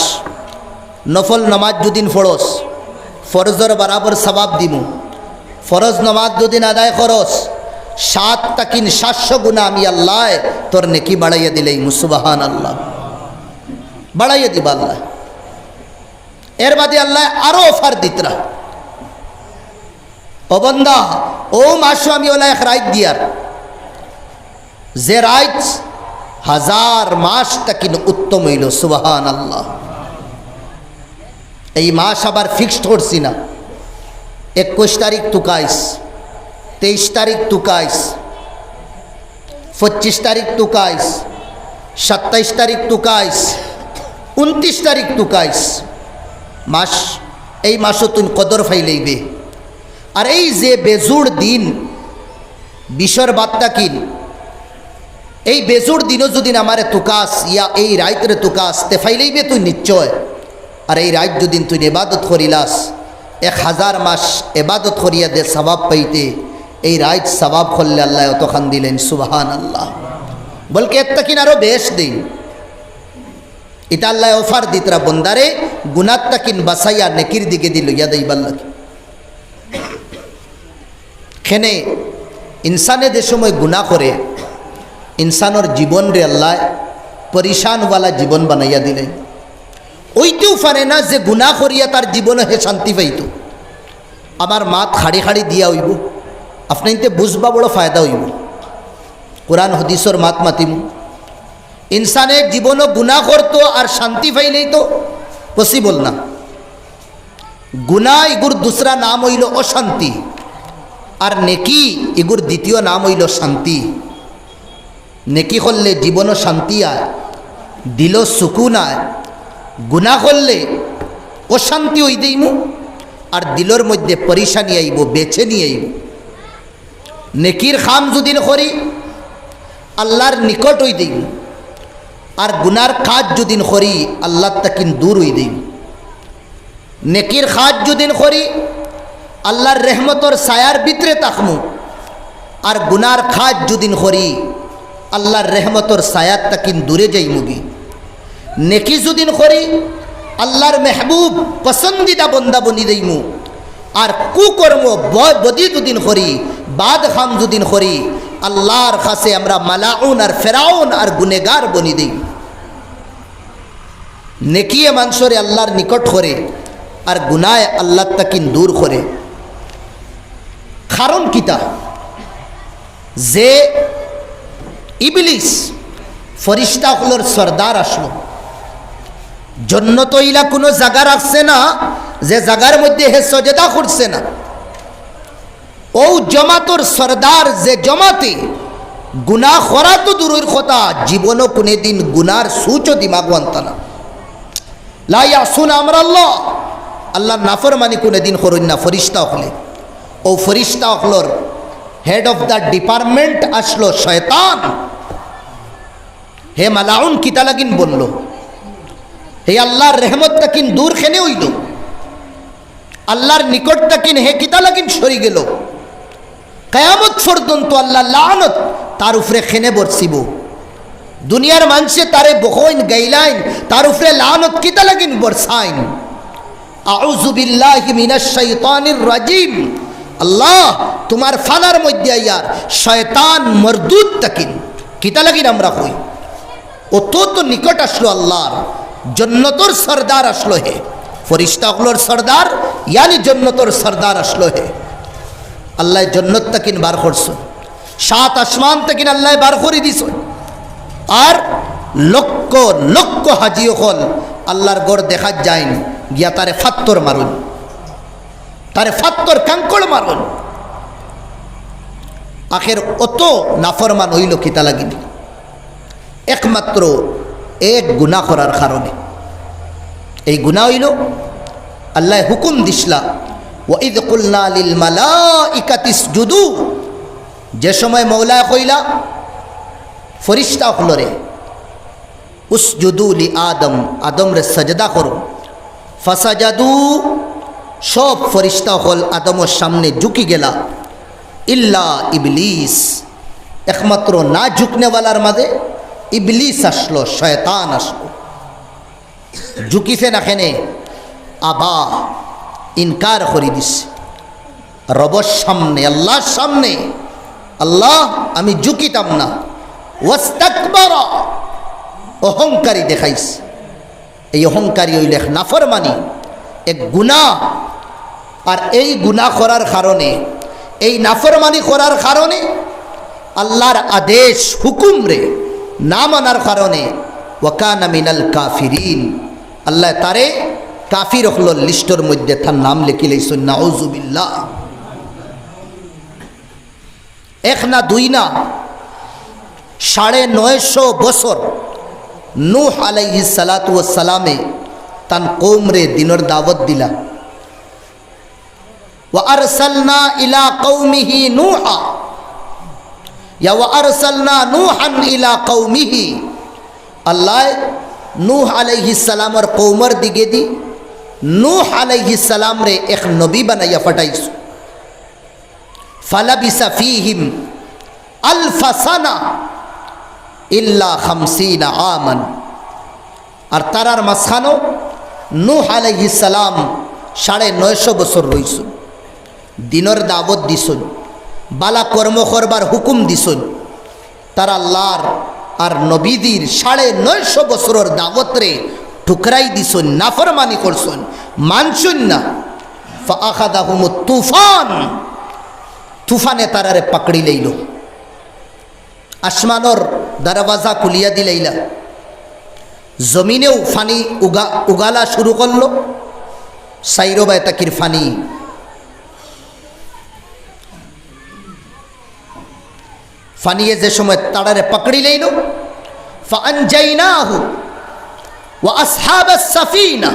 নফল নামাজ দুদিন ফরস ফরজর বরাবর সবাব দিমু। ফরজ নামাজ দুদিন আদায় করস 7 তাকিন 700 গুণা আমি আল্লাহ তোর নেকি বাড়াইয়া দিলেই। সুবহানাল্লাহ, বাড়াইয়া দিবা আল্লাহ। এর বাদে আল্লাহ আরো অফার দিতরা। ও বন্দা ও মাসও আমি ওলা এক রাইত দিয়ার, যে রাইত 1000 মাস তাকিন উত্তম হইল। সুবহানাল্লাহ। এই মাস আবার ফিক্সড করছি না, 21 তারিখ তুকাইস, 23 তারিখ তুকাইস, 25 তারিখ তুকাইস, 27 তারিখ তুকাইস, 29 তারিখ তুকাইস। মাস এই মাসও তুই কদর ফাইলেইবে। আর এই যে বেজুড় দিন বিশর বার্তা কিন, এই বেজুড় দিনও যদি আমারে তুকাস ইয়া এই রাইতরে তুকাস তে ফাইলেইবে তুই নিশ্চয়। আর এই রাত যদি তুই ইবাদত করিলাস 1000 মাস ইবাদত করিয়া দে সওয়াব পাইতে, এই রাত সওয়াব করলে আল্লাহ অতখান দিলেন। সুবহানাল্লাহ। বলকে এত কিন আরো বেশ দিন এটা আল্লাহ অফার দিতরা বন্দারে গুনাত তাকিন বাসাইয়া নেকির দিকে দিল ইয়া দেইবার লাগে। খেনে ইনসানে যে সময় গুনাহ করে ইনসানোর জীবন রে আল্লাহ পরিশানওয়ালা জীবন বানাইয়া দিলেন। ওইতেও পারে না যে গুনাহ করিয়া তার জীবনে হে শান্তি পাইত। আমার মাত খাড়ি খাড়ি দিয়া হইব, আপনি বুঝবা বড় ফায়দা হইব। কোরআন হাদিসের মাত মাতিম। ইনসানের জীবনও গুনাহ করতো আর শান্তি পাইলেই তো পসিবল না। গুনাহ এগুর দুসরা নাম হইল অশান্তি, আর নেকি এগুর দ্বিতীয় নাম হইল শান্তি। নেকি করলে জীবনও শান্তি আয়, দিল সুকুন আয়। গুনাহ করলে অশান্তি হই দেইমু আর দিলর মধ্যে পরিশানি আইব, বেছে নিয়ে আইব। নেকির খাম যদি করি আল্লাহর নিকট হই দেইমু, আর গুনার কাজ যদি করি আল্লাহ তাকিন দূর হই দেইমু। নেকির কাজ যদি করি আল্লাহর রহমতর ছায়ার ভিতরে তাকমু, আর গুনার কাজ যদি করি আল্লাহর রহমতর ছায়ার তাকিন দূরে যাইমুগি। নেকি যদি করি আল্লাহর মেহবুব পসন্দিদা বন্দা বনি দেইমু, আর কুকর্ম বদি দুদিন করি বাদ খাম দুদিন করি আল্লাহর কাছে আমরা মালাউন আর ফেরাউন আর গুনেগার বনি দেই। নেকিয়ে মানুষরে আল্লাহর নিকট করে আর গুনায় আল্লাহ তাকিন দূর করে। কারণ কিতা যে ইবলিস ফরিস্তাগুলোর সর্দার আসলো। জন্নত ইলা কোনো জায়গা রাখছে না যে জায়গার মধ্যে হে সজদা করছে না। ও জমাতর সর্দার যে জমাতে গুনাহ করা তো দূরের কথা, জীবনও কোনোদিন গুনার সূচও দিমাগ আনতা না। লা ইয়াসুন আমরাল্লাহ, আল্লাহর নাফরমানি কোনোদিন করুন না ফরিস্তা হলে। ও ফরিস্তা হলর হেড অফ দ্য ডিপার্টমেন্ট আসলো শয়তান। হে মালাউন কিতা লাগিন বলল, হে আল্লাহর রহমত তাকিন দূর খেনে হইল, আল্লাহর নিকট তাকিন হে কিতা লাগিন সরি গেল। কিয়ামত পর্যন্ত আল্লাহ লানত তার উপরে খেনে বরসিব। দুনিয়ার মানুষে তারে বহইন গাইলাইন, তার উপরে লানত কিতা লাগিন বরসাইন। আউযু বিল্লাহি মিনাশ শাইতানির রাজিম। আল্লাহ তোমার ফানার মধ্যে আইয়ার শয়তান মরদুদ তাকিন কিতা লাগিন আমরা কই। ও তো নিকট আসলো আল্লাহর, জন্নতর সর্দার আসলো হে, ফরিস্তাগুলোর সর্দার ইয়ানি জন্নতর সর্দার আসলো হে। আল্লাহ জন্নত তাকিন বার করছো, 7 আসমান তাকিন আল্লাহ বার করে দিছ। আর লক্ষ লক্ষ হাজি হল আল্লাহর গড় দেখা যায় গিয়া তারে ফাত্তর মারুন, তারে ফাত্তর কাঙ্কড় মারুন। আখের অত নাফরমান হইল কিতা লাগিন, একমাত্র এক গুনাহ করার কারণে। এই গুনাহ হইল আল্লাহ হুকুম দিসলা ওয়াইদ কুলনা লিল মালাইকাতি ইসজুদু, যে সময় মওলা কইলা ফরিস্তা হলরে উসজুদু লি আদম, আদম রে সাজদা করো। ফাসাজাদু, সব ফরিস্তা হল আদমের সামনে ঝুঁকি গেলা। ইল্লা ইবলিস, একমাত্র না ঝুঁকনেওয়ালার মাঝে ইবলিস আসলো, শয়তান আসলো। ঝুঁকিছে না খেনে আবা ইনকার করে দিছে রবর সামনে, আল্লাহর সামনে। আল্লাহ আমি ঝুঁকিতাম না। ওয়াস্তাকবারা, অহংকারী দেখাইছে। এই অহংকারী হইল এক নাফরমানি, এক গুনাহ। আর এই গুনাহ করার কারণে, এই নাফরমানি করার কারণে, আল্লাহর আদেশ হুকুম রে না মানার কারণে ওয়াকানা মিনাল কাফিরিন, আল্লাহ তারে কাফির হল লিস্টর মধ্যে তার নাম লিখে লইছেন। নাউযু বিল্লাহ। এক না দুই না, 950 বছর নূহ আলাইহিস সালাতু ওয়াস সালামে তান কওম রে দিনের দাওয়াত দিলা। ওয়া আরসালনা ইলা কওমিহি নূহা, ইয়া ওয়া আরসালনা নূহান ইলা কওমিহি। আল্লাহ নূহ আলাইহিস সালামের কওমের দিকে দি নূহ আলাইহিস সালাম রে এক নবী বানাইয়া পাঠাইছো। ফালাবিসা ফীহিম আলফা সানা ইল্লা 50 আমান। আর তারার মাঝখানো নূহ আলাইহিস সালাম 950 বছর রইছ। দিনের দাওয়াত দিছন, বালা কর্ম করবার হুকুম দিছন। তারা আল্লাহর আর নবীদের 950 বছরের দাওয়াত রে ঠুকরাই দিছন, নাফরমানি করছন, মানছুন না। ফাআখাযাহুমুত তুফান, তুফানে তারারে পাকড়ি লইল। আসমানর দরওয়াজা খুলিয়া দিলাইলা, জমিনেও ফানি উগালা শুরু করলো। সাইরবায় তাকির ফানি, ফানিয়ে যে সময় তাড়ারে পাকড়ি লইল। ফাআনজাইনাহু ওয়া আসহাবাস সাফিনা,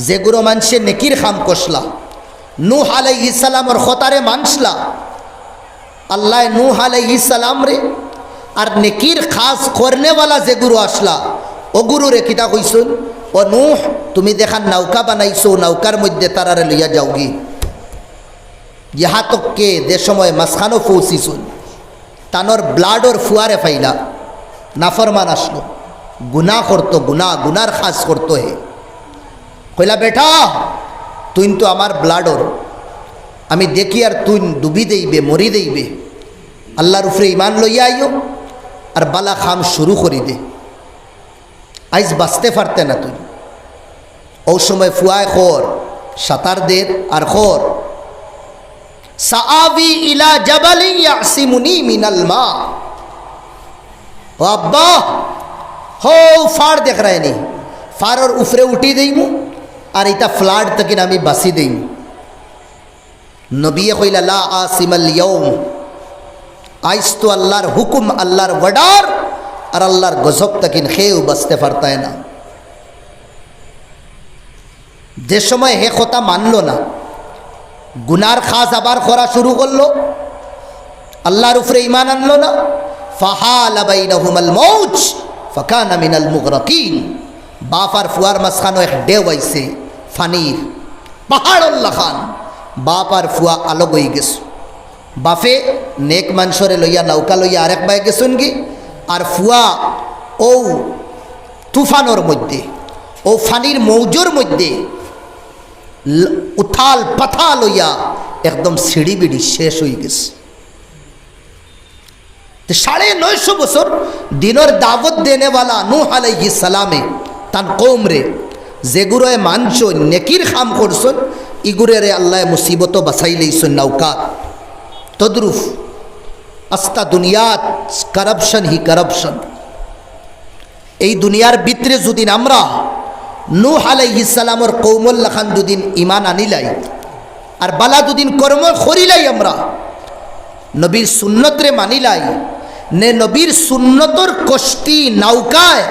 যেগুলো মানুষের নেকির খাম কষলা, নূহ আলাইহিস সালামের খতারে মানসলা। আল্লাহ নূহ আলাইহিস সালাম রে আর নেকির খাস করনেওয়ালা যেগুলো আসলা, ও গুরু রে কিতা কইসুন, ও নূহ তুমি দেখান নৌকা বানাইছো, নৌকার মধ্যে তারারে লইয়া যাওগি। ইহা তককে যে সময় মাঝখানো পৌঁছিছুন, তানোর ব্লাডর ফুয়ারে ফাইলা। নাফরমান আসলো, গুনাহ করতো, গুনার খাস করতো। হে কইলা বেটা তুই তো আমার ব্লাডর, আমি দেখি আর তুই ডুবি দেইবে, মরি দেইবে। আল্লাহর উপরে ইমান লইয়া আইও আর বালা খাম শুরু করি দে, আইজ বাঁচতে পারতে না তুই। ও সময় ফুয়ায় খর সাঁতার দের আর খর সাআবি ইলা জাবালি ইয়াসিমুনি মিনাল মা, ও আব্বা হো ফাড় দেখ রায় নি ফাড়র উফরে উঠি দেইমু আর এটা ফ্লাড থেকে আমি বাসি দেইমু। নবী কইলা লা আসিমাল ইয়াউম, আইস তো আল্লাহর হুকুম, আল্লাহর ওয়ার্ডার আর আল্লাহর গজব তকিন খেয়েও বাঁচতে পারতায় না। যে সময় হে কথা মানল না, গুনার খাস আবার করা শুরু করলো, আল্লাহর উপরে ঈমান আনলো না, ফাহালা বাইনাহুমাল মাউজ ফাকানা মিনাল মুগরাকিন। বাপ আর ফুয়ার মাঝখানে এক ঢেউ আইছে ফানির, পাহাড়ল্লা খান। বাপ আর ফুয়া আলোক হয়ে গেছে। বাপে নেক মানুষরে লইয়া নৌকা লইয়া আরেক বাই গেছেন কি, আর ফুয়া ও তুফানোর মধ্যে, ও ফানির মৌজোর মধ্যে উথাল পাথাল হইয়া একদম সিঁড়ি বিড়ি শেষ হয়ে গেছে। 950 বছর দিনের দাওয়াত দেনেওয়ালা নূহ আলাইহিস সালামে তান কৌম রে যেগুলোয় মানছ নেকির খাম করছন, ইগুরে রে আল্লাহ মুসিবত বাছাই লইছন নৌকা। তদ্রুফ আস্তা দুনিয়াত কারাপশন হি কারাপশন। এই দুনিয়ার ভিতরে যদি আমরা নূহ আলাইহিস সালামর কৌমল লাখান দুদিন ইমান আনিলাই আর বালা দুদিন কর্ম করিলাই, আমরা নবীর সুন্নতরে মানিলাই নে নবীর সুন্নতর কষ্টি নৌকায়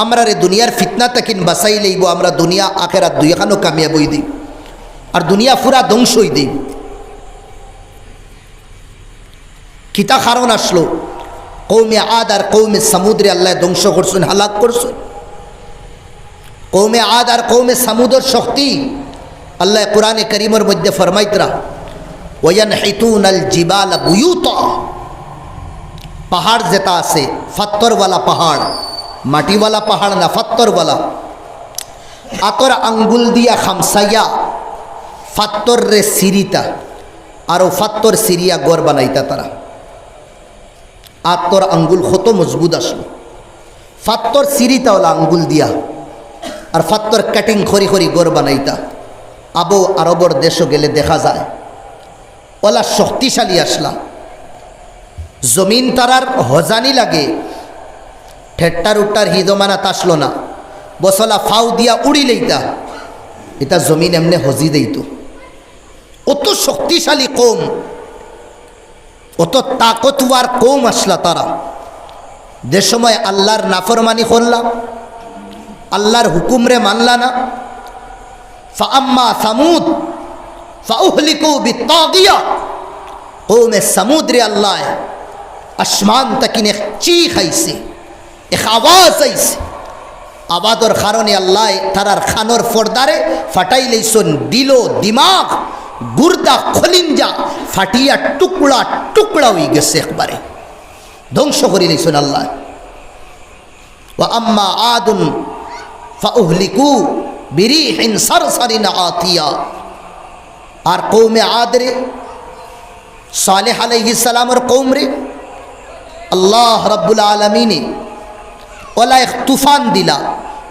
আমরা রে দুনিয়ার ফিতনা তাকিন বাসাই লইব। আমরা দুনিয়া আখেরাত দুইখানো কামিয়াব হই দিই আর দুনিয়া পুরা ধ্বংস হই দিই। কিতা কারণ আসলো, কৌমে আদ আর কৌমে সামুদ্রে আল্লাহ ধ্বংস করছেন, হালাক করছেন। কৌমে আদ আর কৌমে সামুদর শক্তি আল্লাহ কুরআনে করিমের মধ্যে ফরমাইতরা ওয়ায়ানহিতুনাল জিবালা বুয়ুতা। পাহাড় যেটা আছে ফাত্তরওয়ালা পাহাড়, মাটিওয়ালা পাহাড় না, ফাত্তরওয়ালা, আতর আঙ্গুল দিয়া খামসাইয়া ফাত্তর রে সিরিতা আর ও ফাত্তর সিরিয়া গড় বানাইতা তারা। আতর আঙ্গুল কত মজবুত আসলো, ফাত্তর সিরিতা ওলা আঙ্গুল দিয়া আর ফাত্তর কাটিং খরি খরি গড় বানাইতা। আবো আরবর দেশও গেলে দেখা যায় ওলা শক্তিশালী আসলা। জমিন তারার হজানি লাগে, ঠেট্টার উট্টার হিদমানা তাসলো না, বসলা ফাউ দিয়া উড়ি লইতা, এটা জমিন এমনি হজি দেইত। অত শক্তিশালী কৌম, অত তাকতওয়ার কৌম আসলা তারা। যে সময় আল্লাহর নাফরমানি করলাম, আল্লাহর হুকুমরে মানলা না, ফাআম্মা সামুদ ফাউহলিকু বিত্তাগিয়া। কৌমে সামুদ রে আল্লাহ আসমান তাকিন এক চিখ আইছে, এক আওয়াজ আইছে। আবাদর কারণে আল্লাহ তারার খানোর ফর্দারে ফাটাই লইছন দিল, দিমাগ, গুর্দা, খলিঞ্জা ফাটিয়া টুকরা টুকরা হয়ে গেছে, একবারে ধ্বংস করে লইছন আল্লাহ। ওয়া আম্মা আদুন ফাউহলিকু বিরিহিন সারসারিন আতিয়া। আর কৌমে আদ রে, সালেহ আলাইহিস সালামের কৌম রে আল্লাহ রাব্বুল আলামিনে ওলা এক তুফান দিলা,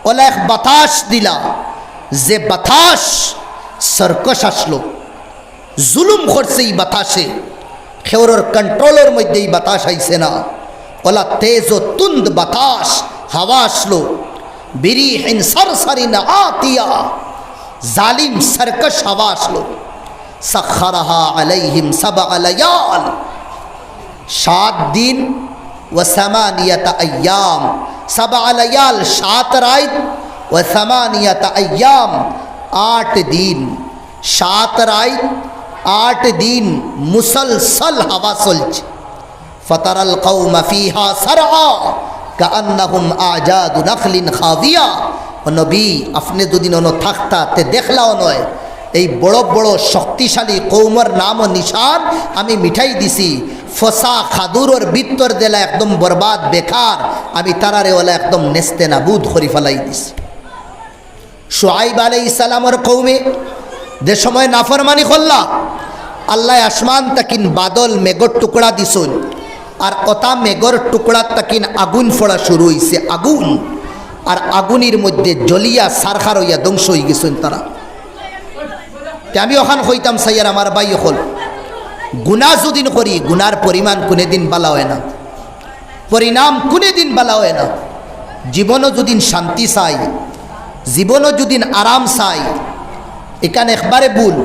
ওলা এক বাতাস দিলা, যে বাতাস সরকশ আসলো, জুলুম করছে এই বাতাসে, খেওরের কন্ট্রোলের মধ্যে এই বাতাস আইছে না, ওলা তেজ ও তুন্দ বাতাস হাওয়া আসলো। বিরিহিন সারসারিন আতিয়া, জালিম সরকশ হাওয়া আসলো। সাখারাহা আলাইহিম সাবআ লায়াল, 7 দিন ওয়া সামানিয়াতা আইয়াম, 7 লায়াল 7 রাত, ওয়া সামানিয়াতা আইয়াম 8 দিন, 7 রাত 8 দিন মুসলসল হাওয়া চলছে। ফাতারাল কওমা ফিহা সারআ কাআন্নাহুম আজাদু নাখলিন খাবিয়া। নবী আপনি দুদিন অন থাকতা তে দেখলাও নয়, এই বড় বড় শক্তিশালী কৌমর নাম ও নিশান আমি মিঠাই দিছি, ফসা খাদুরর বিত্তর দেলা একদম বরবাদ বেকার, আমি তারারে ওলা একদম নেস্তে নাবুদ করি ফেলাই দিছি। শুআইব আলাইহিস সালামের কৌমে যে সময় নাফরমানি করলা, আল্লাহ আসমান তাকিন বাদল মেঘর টুকরা দিছুন, আর কথা মেঘর টুকরা তাকিন আগুন ফোড়া শুরু হইছে, আগুন, আর আগুনের মধ্যে জ্বলিয়া সারখার হইয়া ধ্বংস হয়ে গেছেন তারা। আমি ওখান হইতাম সাইয়ার আমার বাই হল গুনাহ যদিন করি, গুনার পরিমাণ কোনোদিন বালা হয় না। পরিণাম কোনে দিন বালা হয় না। জীবনও যদি শান্তি চাই, জীবনও যদি আরাম চাই, এখানে একবারে ভুল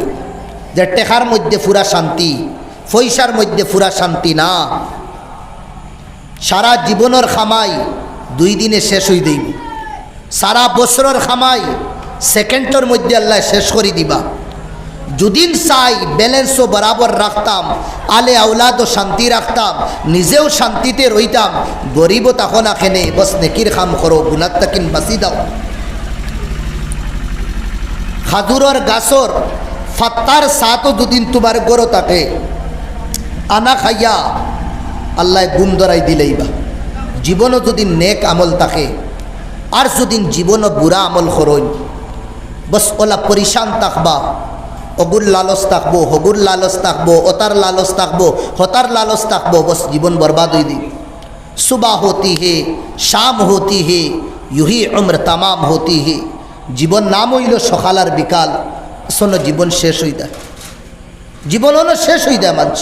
যে টেকার মধ্যে পুরা শান্তি, পয়সার মধ্যে পুরা শান্তি না। সারা জীবনের খামাই 2 দিনে শেষ হয়ে দেব, সারা বছরের খামাই সেকেন্ডের মধ্যে আল্লাহ শেষ করে দিবা। যদিন চাই ব্যালেন্সও বরাবর রাখতাম, আলে আউলাদও শান্তি রাখতাম, নিজেও শান্তিতে রইতাম, গরিবও তখন আখেনে বস নেকির খাম করো, গুনাত তাকিন বাঁচি দাও। খাজুরের গাছর ফাত্তার সাতও দুদিন তোমার গরো থাকে, আনা খাইয়া আল্লাহ গুম ধরাই দিলেইবা। জীবনও যদি নেক আমল থাকে, আর যদি জীবনও বুড়া আমল করইন, বস ওলা পরিশান থাকবা। অগুর লালস থাকবো, হগুর লালস থাকবো, ওতার লালস থাকবো, হতার লালস থাকবো, বস জীবন বরবাদ হয়ে দিই। সুবাহ হতি হে, শাম হতি হে, ইউহি উম্র তামাম হতি হে। জীবন নাম হইল সকাল আর বিকাল, শোনো জীবন শেষ হয়ে যায়, জীবন হলো শেষ হয়ে যায়। মানুষ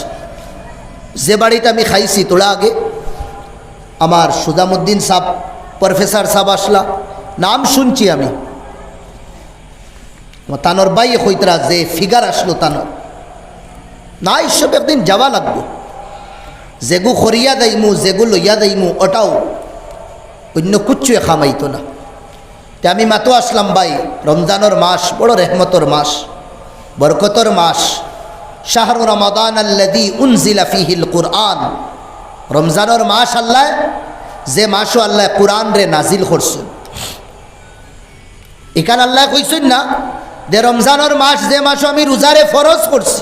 যে বাড়িতে আমি খাইছি তোলা আগে, আমার সুজামুদ্দিন সাহ প্রফেসর সাহ আসলা, নাম শুনছি আমি, তানোর বাই হইতরা যে ফিগার আসলো তানোর না, এইসব একদিন যাওয়া লাগবো। যেগু খরিয়া দেইমু, যেগু লইয়া দেইমু, ওটাও অন্য কুচ্ছুয়ে খামাইতো না। তে আমি মাতো আসলাম ভাই, রমজানের মাস বড় রেহমতর মাস, বরকতর মাস। শাহরু রমাদান আল্লাযী উনজিলা ফীহিল কুরআন। রমজানের মাস আল্লাহ যে মাসও আল্লাহ কুরআন রে নাজিল করছেন। এখানে আল্লাহ কইছেন না যে রমজানের মাস যে মাসও আমি রোজারে ফরজ করছি,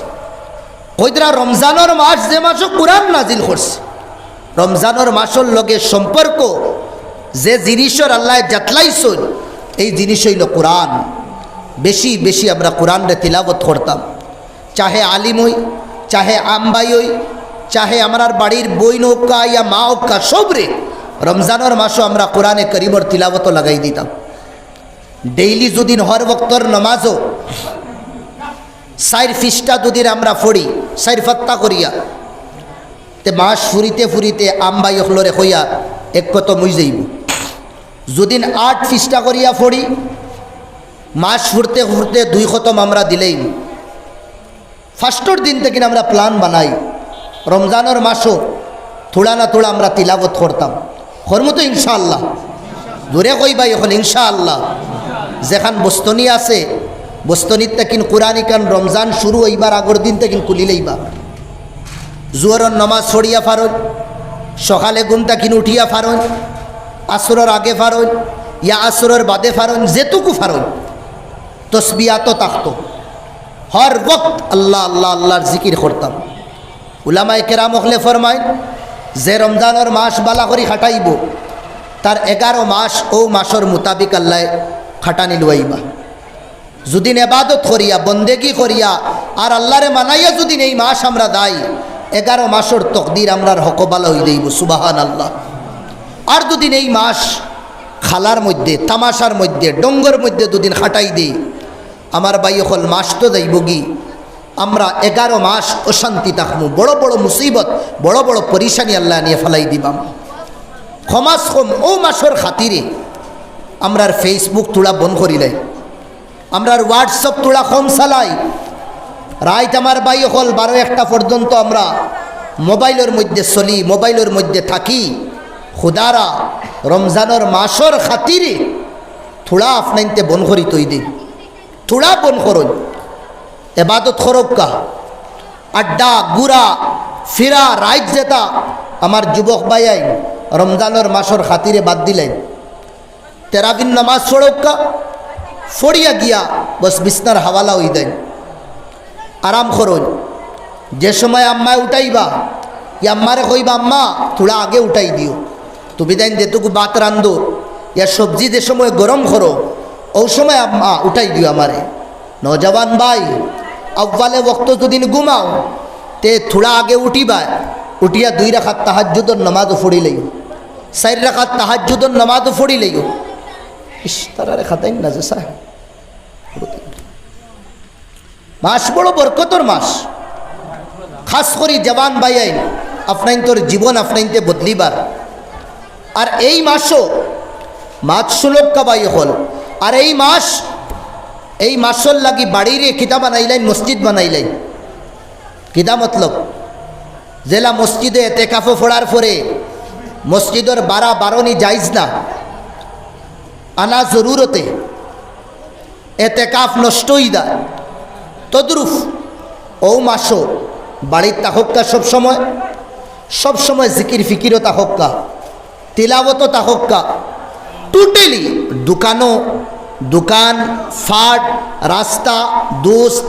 কইতরা রমজানের মাস যে মাসও কুরআন নাজিল করছে। রমজানের মাসের লগে সম্পর্ক যে জিনিসের আল্লাহ জাতলাইছেন, এই জিনিস হইল কুরআন। বেশি বেশি আমরা কুরআন রে তিলাবত করতাম, চাহে আলিম হই, চাহে আমবাই হই, চাহে আমার বাড়ির বই নৌকা ইয়া মা হোক্কা, সবরে রমজানের মাসও আমরা কোরআনে করিমর তিলাবত লাগাই দিতাম। ডেইলি যদি হর বক্তর নমাজও 4 পৃষ্ঠা যদি আমরা পড়ি, 4 ফাত্তা করিয়া, তে মাস ফুরিতে ফুরিতে আমবাই হলরে হইয়া এক কত মুই যাইব। যদি 8 পৃষ্ঠা করিয়া পড়ি, মাস ফুরতে ফুরতে 2 খতম আমরা দিলেই। ফার্স্টর দিন থেকে আমরা প্ল্যান বানাই, রমজানের মাসও থোড়া না থোড়া আমরা তিলাবত করতাম। করমু তো ইনশাআল্লাহ, দূরে কইবাই এখন ইনশাআল্লাহ। যেখান বস্তনি আছে, বস্তনিত তাকিন কোরআনি কান রমজান শুরু হইবার আগর দিন তাকিন কুলিলেইবা। জোহরের নমাজ ছড়িয়া ফারন, সকালে ঘুম তাকিন উঠিয়া ফারন, আসরের আগে ফারন ইয়া আসরের বাদে ফারন, যেটুকু ফারন তসবিয়াত তাকতো, হর বক্ত আল্লাহ আল্লাহ আল্লাহর জিকির করতাম। উলামায়ে কেরাম হলে ফরমায় যে রমজানের মাস বালা করি খাটাইব, তার 11 মাস ও মাসের মোতাবিক আল্লাহ খাটানি লইবা। যদি ইবাদত করিয়া বন্দেগি করিয়া আর আল্লাহরে মানাইয়া যদি এই মাস আমরা দাই, 11 মাসের তকদির আমরার হকবালা হয়ে দেব, সুবহানাল্লাহ। আর দুদিন এই মাস খালার মধ্যে, তামাশার মধ্যে, ডঙ্গর মধ্যে দুদিন খাটাই দিই, আমার ভাই হল মাস তো যাইব গি, আমরা 11 মাস অশান্তি থাকবো, বড় বড় মুসিবত, বড় বড় পরিশানি আল্লাহ নিয়ে ফেলাই দিবাম। ক্ষমাস কম ও মাসের খাতিরে আমরার ফেসবুক তোলা বন্ধ করিলাই, আমরার হোয়াটসঅ্যাপ তোলা কম চালাই। রাইত আমার ভাই হল 12-1টা পর্যন্ত আমরা মোবাইলের মধ্যে চলি, মোবাইলের মধ্যে থাকি। খুদারা রমজানের মাসের খাতিরে থোড়া আপনাইতে বন করি তৈ দিন, থোড়া বন করুন, এবাদত খরক্কা, আড্ডা গুড়া ফিরা রাইত যেতা আমার যুবক ভাইয়াই রমজানের মাসের খাতিরে বাদ দিলেন। তেরাবিন নামাজ ছড়ক্কা, ফড়িয়া গিয়া বস বিছনার হাওয়ালা হই দেন, আরাম করুন। যে সময় আম্মায় উঠাইবা, ইয়া আম্মারে কইবা আম্মা থোড়া আগে উঠাই দিও, তুমি দেন যেটুকু ভাত রান্ধো ইয়া সবজি যে সময় গরম করো, ও সময় আম্মা উঠাই দিও আমারে। নৌজওয়ান ভাই আব্বালে ওক্ত যদি ঘুমাও, তে থোড়া আগে উঠিবা, উঠিয়া 2 রাকাত তাহাজ্জুদের নামাজও পড়ি লইও, 4 রাকাত তাহাজ্জুদের নামাজও পড়ি লইও। ইস তারারে খাতাইন না যে সাহেব, মাস বড় বরকতর মাস। খাস করি জওয়ান ভাই আইন আপনাইন তোর জীবন আপনাইনতে বদলিবার, আর এই মাসও মাছ সুলক্কা বাই হল। আর এই মাসর লাগি বাড়িরে কিতা বানাইলেন, মসজিদ বানাইলেন। কিতা মতলব, জেলা মসজিদে এতেকাফো ফোড়ার পরে মসজিদের বারণি যাইজ না, আনা জরুরতে এতেকাফ নষ্টই দা। তদ্রুপ ও মাসও বাড়ির তাহক্কা সবসময় জিকির ফিকিরও তাহক্কা, তিলাবতও তাহক্কা, টোটালি দোকান ফাট রাস্তা দোস্ত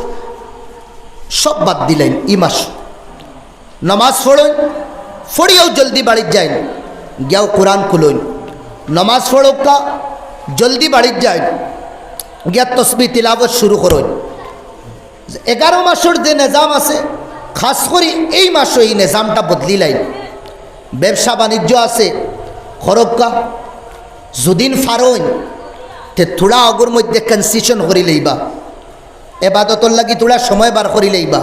সব বাদ দিলেন। ই মাস নমাজ ফড়িয়াও জলদি বাড়ির যাইন, গিয়াও কোরআন খুলইন। নমাজ ফড়োকা জলদি বাড়ির যাইন, গিয়া তসবি তিলাবত শুরু করইন। 11 মাসের যে নিজাম আছে, খাস করে এই মাসে এই নিজামটা বদলি লাইন। ব্যবসা বাণিজ্য আছে খরক্কা, যদিন ফারইন তে থোড়া অগর মধ্যে কনসেশন করি লইবা, এবাদতর লাগি থোড়া সময় বার করি লইবা।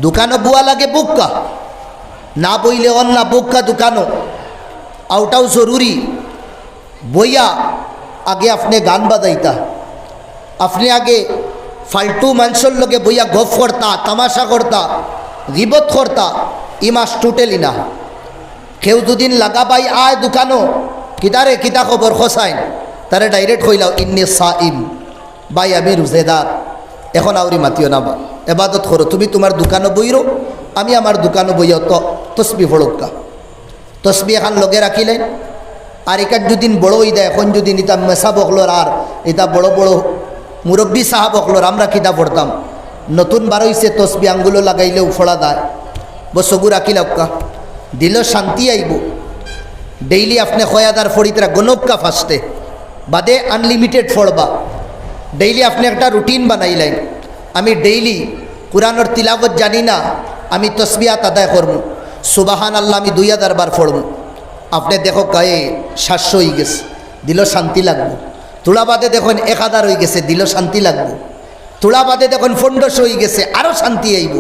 দোকানও বুয়া লাগে বুক্কা, না বইলে অন্য বুক্কা দোকানও, আউটাও জরুরি। বইয়া আগে আপনি গান বাজাইতা, আপনি আগে ফালতু মানুষের লগে বইয়া গপ করতা, তামাশা করতা, গিবত করতা। ই মাস টোটেলি না। কেউ দুদিন লাগা বাই আয় দোকানও, কিতারে কিতা খবর খসাইন, তারে ডাইরেক্ট কইলাও ইন্নি সাইম, বাই আমি রোজেদার, এখন আউরি মাতিও না, এবাদত করো। তুমি তোমার দোকানও বইরো, আমি আমার দোকানও বইও। তসবি ফড়ক্কা, তসবি এখন লগে রাখিলেন। আর একার দুদিন বড় হয়ে দেয়, এখন যদি ইতা মেসা বকলোর আর এটা বড় বড় মুরব্বী সাহা বকলোর, আমরা কিতা পড়তাম। নতুন বার হইছে তসবি, আঙ্গুলো লাগাইলেও ফোড়া দেয়। বসগু রাখিল অক্কা দিল, শান্তি আইব। ডেইলি আপনি 1000 ফড়িতরা গণক্কা ফার্স্টে, বাদে আনলিমিটেড ফড়বা। ডেইলি আপনি একটা রুটিন বানাইলেন, আমি ডেইলি কোরআনের তিলাবত জানি না, আমি তসবিহাত আদায় করব। সুবাহান আল্লাহ আমি 2000 বার পড়ব। আপনি দেখো গায়ে 700 হয়ে গেছে, দিল শান্তি লাগবে। তোলা বাদে দেখুন 1000 হয়ে গেছে, দিল শান্তি লাগবে। তোলা বাদে দেখুন 1500 হয়ে গেছে, আরও শান্তি আইব।